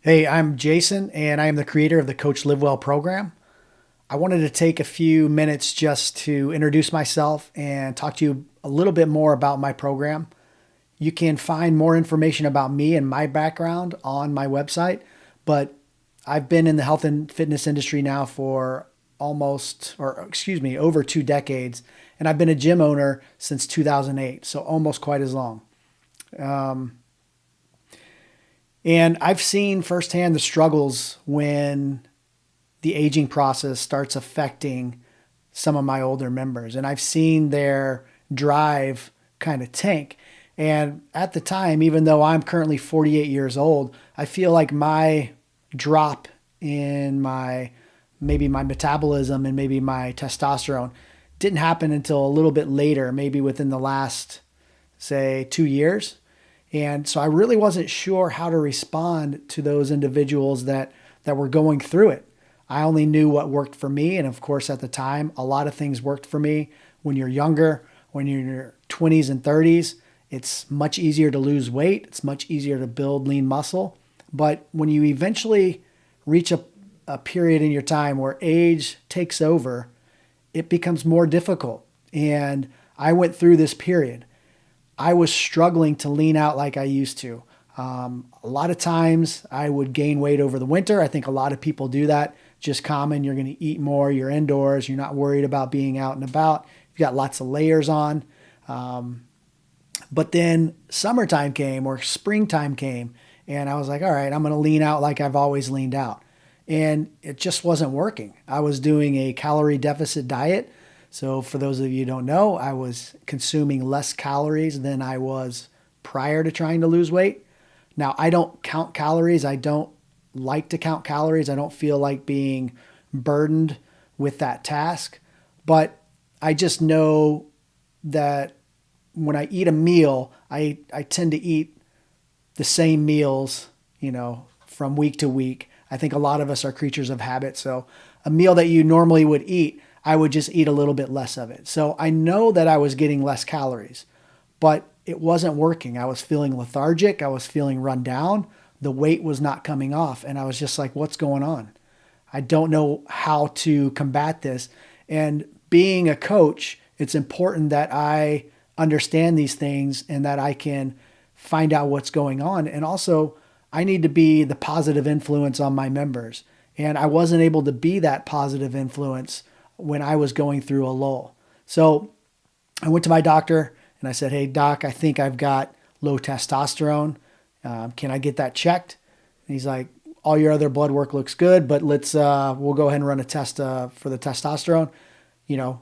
Hey, I'm Jason, and I am the creator of the Coach Live Well program. I wanted to take a few minutes just to introduce myself and talk to you a little bit more about my program. You can find more information about me and my background on my website, but I've been in the health and fitness industry now for over 2 decades, and I've been a gym owner since 2008, so almost quite as long. And I've seen firsthand the struggles when the aging process starts affecting some of my older members. And I've seen their drive kind of tank. And at the time, even though I'm currently 48 years old, I feel like my drop in my metabolism and maybe my testosterone didn't happen until a little bit later, maybe within the last, say, 2 years. And so I really wasn't sure how to respond to those individuals that were going through it. I only knew what worked for me. And of course, at the time, a lot of things worked for me. When you're younger, when you're in your 20s and 30s, it's much easier to lose weight. It's much easier to build lean muscle. But when you eventually reach a period in your time where age takes over, it becomes more difficult. And I went through this period. I was struggling to lean out like I used to. A lot of times I would gain weight over the winter. I think a lot of people do that. Just common. You're going to eat more. You're indoors. You're not worried about being out and about. You've got lots of layers on. But then summertime came or springtime came, and I was like, all right, I'm going to lean out like I've always leaned out. And it just wasn't working. I was doing a calorie deficit diet. So, for those of you who don't know, I was consuming less calories than I was prior to trying to lose weight. Now, I don't count calories. I don't like to count calories. I don't feel like being burdened with that task. But I just know that when I eat a meal, I tend to eat the same meals, from week to week. I think a lot of us are creatures of habit. So a meal that you normally would eat, I would just eat a little bit less of it. So I know that I was getting less calories, but it wasn't working. I was feeling lethargic. I was feeling run down. The weight was not coming off. And I was just like, what's going on? I don't know how to combat this. And being a coach, it's important that I understand these things and that I can find out what's going on. And also, I need to be the positive influence on my members. And I wasn't able to be that positive influence when I was going through a lull. So I went to my doctor and I said, hey, doc, I think I've got low testosterone. Can I get that checked? And he's like, all your other blood work looks good, but we'll go ahead and run a test for the testosterone. You know,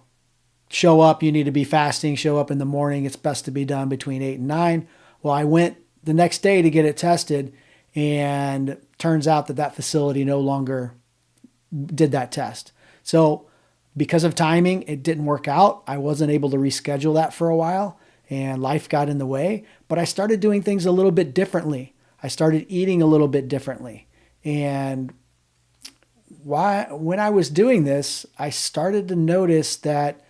show up, you need to be fasting, show up in the morning. It's best to be done between 8 and 9. Well, I went the next day to get it tested, and turns out that facility no longer did that test. So because of timing, it didn't work out. I wasn't able to reschedule that for a while, and life got in the way. But I started doing things a little bit differently. I started eating a little bit differently. And when I was doing this, I started to notice that,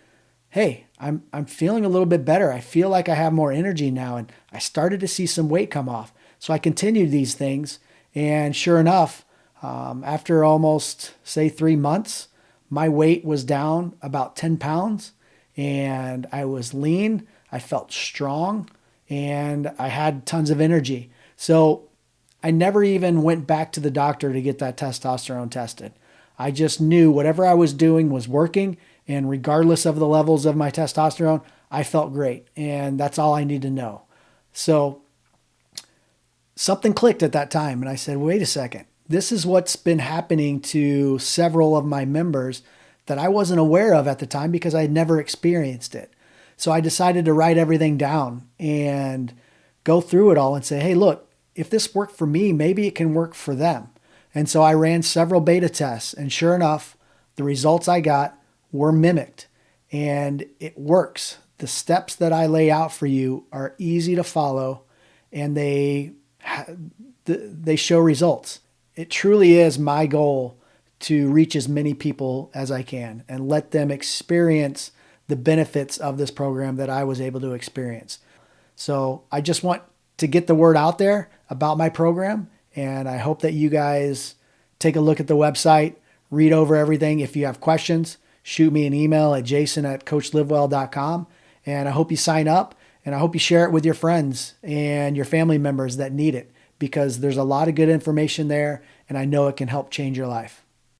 hey, I'm feeling a little bit better. I feel like I have more energy now, and I started to see some weight come off. So I continued these things, and sure enough, after almost, say, 3 months, my weight was down about 10 pounds, and I was lean. I felt strong, and I had tons of energy. So I never even went back to the doctor to get that testosterone tested. I just knew whatever I was doing was working, and regardless of the levels of my testosterone, I felt great, and that's all I need to know. So something clicked at that time, and I said, wait a second. This is what's been happening to several of my members that I wasn't aware of at the time because I had never experienced it. So I decided to write everything down and go through it all and say, hey, look, if this worked for me, maybe it can work for them. And so I ran several beta tests, and sure enough, the results I got were mimicked, and it works. The steps that I lay out for you are easy to follow, and they show results. It truly is my goal to reach as many people as I can and let them experience the benefits of this program that I was able to experience. So I just want to get the word out there about my program And I hope that you guys take a look at the website, read over everything. If you have questions, shoot me an email at jason@coachlivewell.com. And I hope you sign up, and I hope you share it with your friends and your family members that need it, because there's a lot of good information there, and I know it can help change your life.